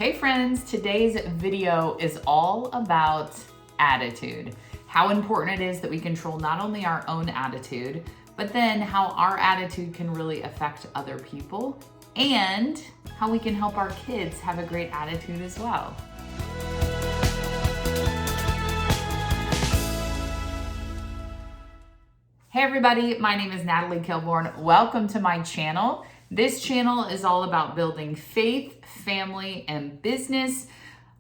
Hey friends, today's video is all about attitude. How important it is that we control not only our own attitude, but then how our attitude can really affect other people and how we can help our kids have a great attitude as well. Hey everybody, my name is Natalie Kilborn. Welcome to my channel. This channel is all about building faith, family, and business.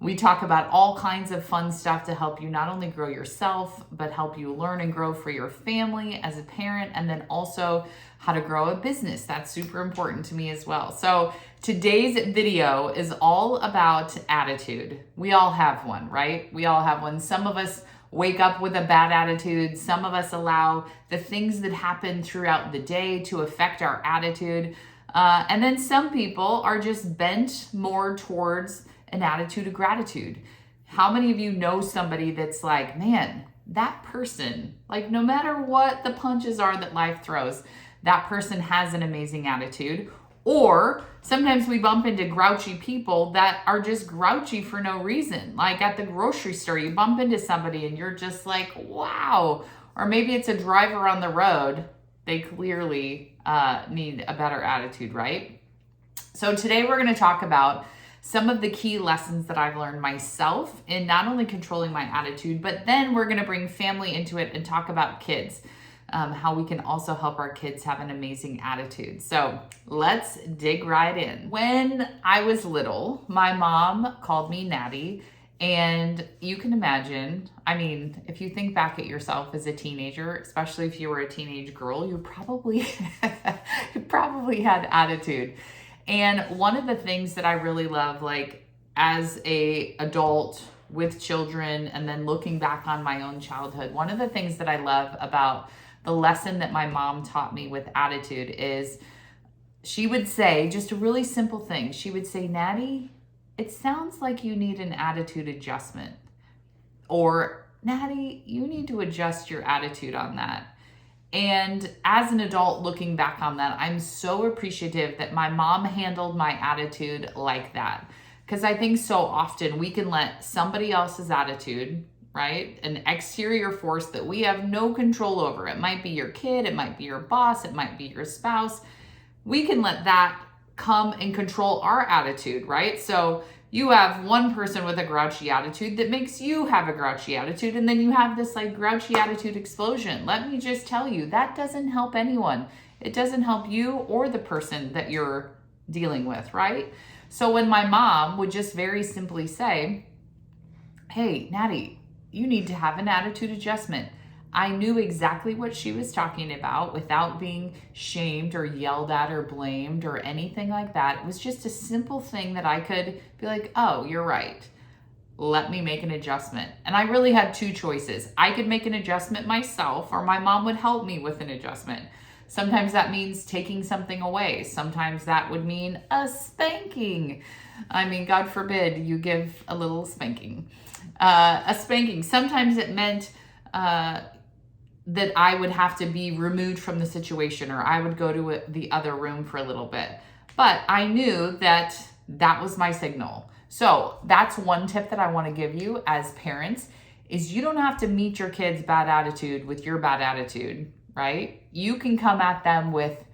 We talk about all kinds of fun stuff to help you not only grow yourself, but help you learn and grow for your family as a parent, and then also how to grow a business. That's super important to me as well. So today's video is all about attitude. We all have one, right? We all have one. Some of us wake up with a bad attitude. Some of us allow the things that happen throughout the day to affect our attitude. And then some people are just bent more towards an attitude of gratitude. How many of you know somebody that's like, man, that person, like no matter what the punches are that life throws, that person has an amazing attitude? Or sometimes we bump into grouchy people that are just grouchy for no reason. Like at the grocery store, you bump into somebody and you're just like, wow. Or maybe it's a driver on the road. They clearly need a better attitude, right? So today we're going to talk about some of the key lessons that I've learned myself in not only controlling my attitude, but then we're going to bring family into it and talk about kids. How we can also help our kids have an amazing attitude. So let's dig right in. When I was little, my mom called me Natty, and you can imagine, I mean, if you think back at yourself as a teenager, especially if you were a teenage girl, you probably had attitude. And one of the things that I really love, like as a adult with children and then looking back on my own childhood, one of the things that I love about the lesson that my mom taught me with attitude is she would say just a really simple thing. She would say, Natty, it sounds like you need an attitude adjustment. Or, Natty, you need to adjust your attitude on that. And as an adult looking back on that, I'm so appreciative that my mom handled my attitude like that. Because I think so often we can let somebody else's attitude, right? An exterior force that we have no control over. It might be your kid, it might be your boss, it might be your spouse. We can let that come and control our attitude, right? So you have one person with a grouchy attitude that makes you have a grouchy attitude, and then you have this like grouchy attitude explosion. Let me just tell you, that doesn't help anyone. It doesn't help you or the person that you're dealing with, right? So when my mom would just very simply say, hey, Natty, you need to have an attitude adjustment, I knew exactly what she was talking about without being shamed or yelled at or blamed or anything like that. It was just a simple thing that I could be like, oh, you're right. Let me make an adjustment. And I really had two choices. I could make an adjustment myself, or my mom would help me with an adjustment. Sometimes that means taking something away. Sometimes that would mean a spanking. I mean, God forbid you give a little spanking. A spanking. Sometimes it meant that I would have to be removed from the situation, or I would go to the other room for a little bit. But I knew that that was my signal. So that's one tip that I want to give you as parents is you don't have to meet your kids' bad attitude with your bad attitude, right? You can come at them with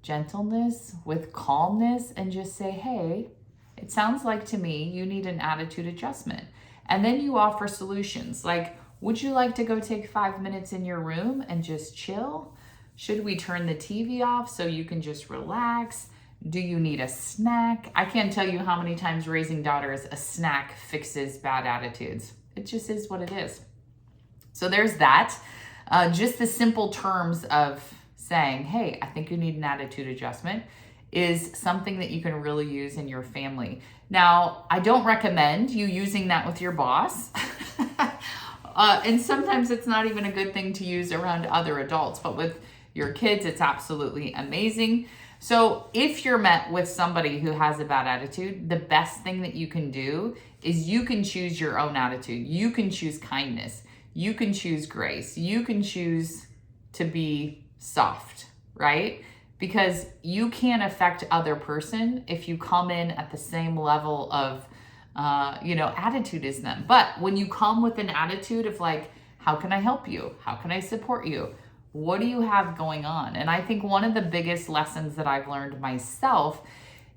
gentleness, with calmness, and just say, hey, it sounds like to me you need an attitude adjustment. And then you offer solutions like, would you like to go take 5 minutes in your room and just chill? Should we turn the TV off so you can just relax? Do you need a snack? I can't tell you how many times raising daughters, a snack fixes bad attitudes. It just is what it is. So there's that. Just the simple terms of saying, hey, I think you need an attitude adjustment is something that you can really use in your family. Now, I don't recommend you using that with your boss. And sometimes it's not even a good thing to use around other adults, but with your kids, it's absolutely amazing. So if you're met with somebody who has a bad attitude, the best thing that you can do is you can choose your own attitude. You can choose kindness. You can choose grace. You can choose to be soft, right? Because you can't affect other person if you come in at the same level of attitudism. But when you come with an attitude of like, how can I help you? How can I support you? What do you have going on? And I think one of the biggest lessons that I've learned myself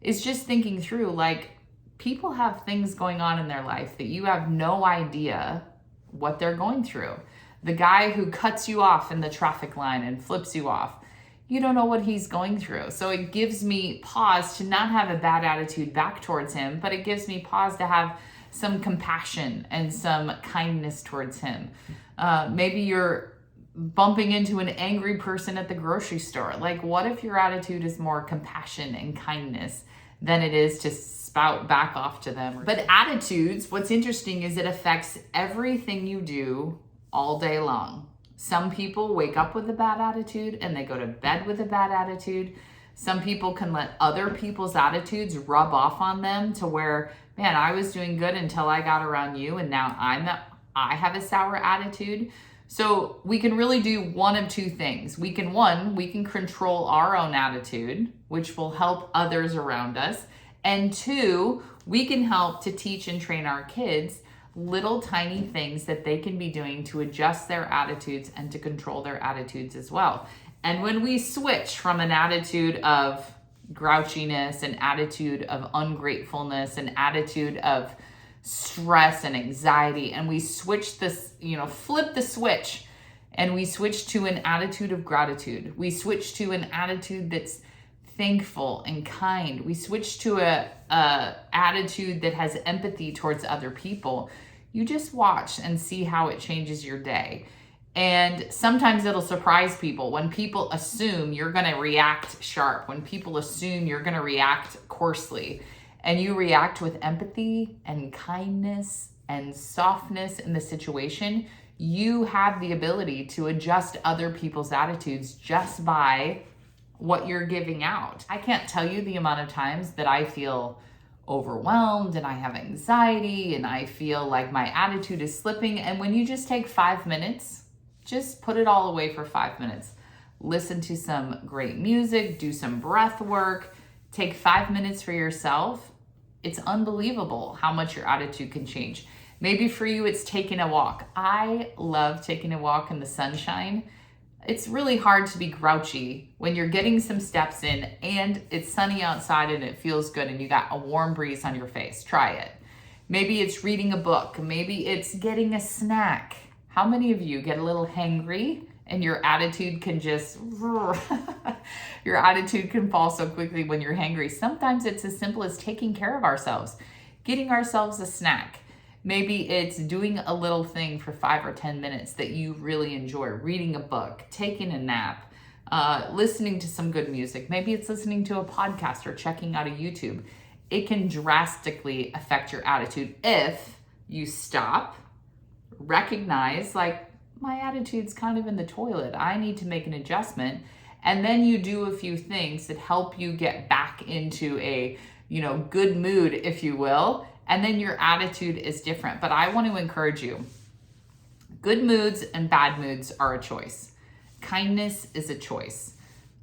is just thinking through, like, people have things going on in their life that you have no idea what they're going through. The guy who cuts you off in the traffic line and flips you off, you don't know what he's going through. So it gives me pause to not have a bad attitude back towards him, but it gives me pause to have some compassion and some kindness towards him. Maybe you're bumping into an angry person at the grocery store. Like, what if your attitude is more compassion and kindness than it is to spout back off to them? But attitudes, what's interesting is it affects everything you do all day long. Some people wake up with a bad attitude and they go to bed with a bad attitude. Some people can let other people's attitudes rub off on them to where, man, I was doing good until I got around you and now I have a sour attitude. So we can really do one of two things. We can control our own attitude, which will help others around us. And two, we can help to teach and train our kids little tiny things that they can be doing to adjust their attitudes and to control their attitudes as well. And when we switch from an attitude of grouchiness, an attitude of ungratefulness, an attitude of stress and anxiety, and we switch this, flip the switch, and we switch to an attitude of gratitude. We switch to an attitude that's thankful and kind. We switch to a attitude that has empathy towards other people. You just watch and see how it changes your day. And sometimes it'll surprise people when people assume you're going to react sharp, when people assume you're going to react coarsely, and you react with empathy and kindness and softness in the situation. You have the ability to adjust other people's attitudes just by what you're giving out. I can't tell you the amount of times that I feel overwhelmed and I have anxiety and I feel like my attitude is slipping. And when you just take 5 minutes, just put it all away for 5 minutes. Listen to some great music, do some breath work, take 5 minutes for yourself. It's unbelievable how much your attitude can change. Maybe for you, it's taking a walk. I love taking a walk in the sunshine. It's really hard to be grouchy when you're getting some steps in and it's sunny outside and it feels good and you got a warm breeze on your face. Try it. Maybe it's reading a book. Maybe it's getting a snack. How many of you get a little hangry and your attitude can just, your attitude can fall so quickly when you're hangry? Sometimes it's as simple as taking care of ourselves, getting ourselves a snack. Maybe it's doing a little thing for 5 or 10 minutes that you really enjoy, reading a book, taking a nap, listening to some good music. Maybe it's listening to a podcast or checking out a YouTube. It can drastically affect your attitude if you stop, recognize, like, my attitude's kind of in the toilet. I need to make an adjustment. And then you do a few things that help you get back into a, good mood, if you will. And then your attitude is different. But I want to encourage you. Good moods and bad moods are a choice. Kindness is a choice.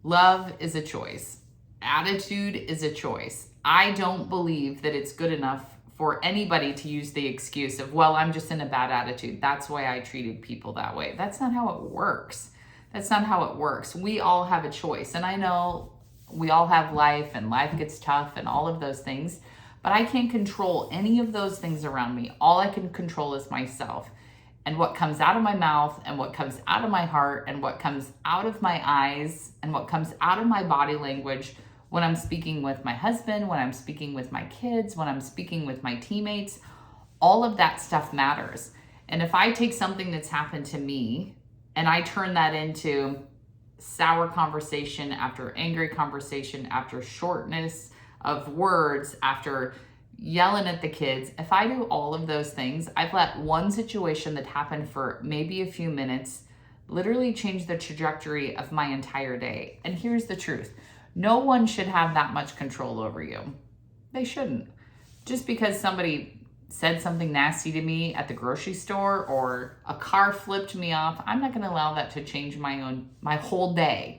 Love is a choice. Attitude is a choice. I don't believe that it's good enough for anybody to use the excuse of, well, I'm just in a bad attitude. That's why I treated people that way. That's not how it works. That's not how it works. We all have a choice. And I know we all have life and life gets tough and all of those things. But I can't control any of those things around me. All I can control is myself and what comes out of my mouth and what comes out of my heart and what comes out of my eyes and what comes out of my body language when I'm speaking with my husband, when I'm speaking with my kids, when I'm speaking with my teammates. All of that stuff matters. And if I take something that's happened to me and I turn that into sour conversation after angry conversation after shortness of words, after yelling at the kids, if I do all of those things, I've let one situation that happened for maybe a few minutes literally change the trajectory of my entire day. And here's the truth. No one should have that much control over you. They shouldn't. Just because somebody said something nasty to me at the grocery store or a car flipped me off, I'm not going to allow that to change my whole day,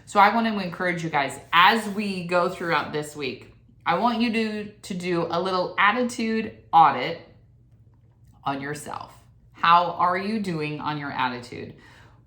So I want to encourage you guys, as we go throughout this week, I want you to do a little attitude audit on yourself. How are you doing on your attitude?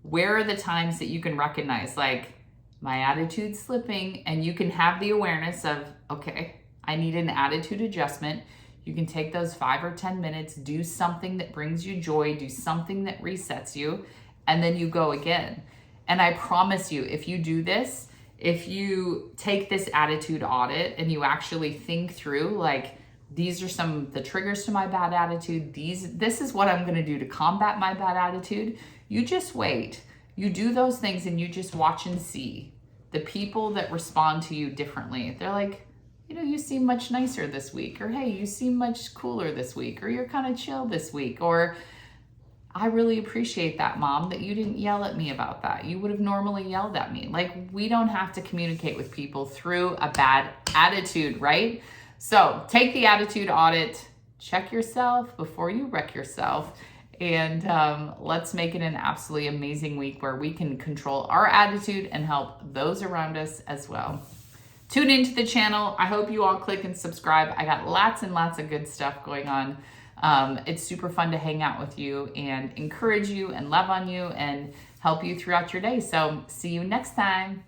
Where are the times that you can recognize, like, my attitude's slipping, and you can have the awareness of, okay, I need an attitude adjustment. You can take those 5 or 10 minutes, do something that brings you joy, do something that resets you, and then you go again. And I promise you, if you do this, if you take this attitude audit and you actually think through, like, these are some of the triggers to my bad attitude, this is what I'm going to do to combat my bad attitude. You just wait. You do those things and you just watch and see the people that respond to you differently. They're like, you know, you seem much nicer this week, or hey, you seem much cooler this week, or you're kind of chill this week, or I really appreciate that, Mom, that you didn't yell at me about that. You would have normally yelled at me. Like, we don't have to communicate with people through a bad attitude, right? So take the attitude audit, check yourself before you wreck yourself, and let's make it an absolutely amazing week where we can control our attitude and help those around us as well. Tune into the channel. I hope you all click and subscribe. I got lots and lots of good stuff going on. It's super fun to hang out with you and encourage you and love on you and help you throughout your day. So see you next time.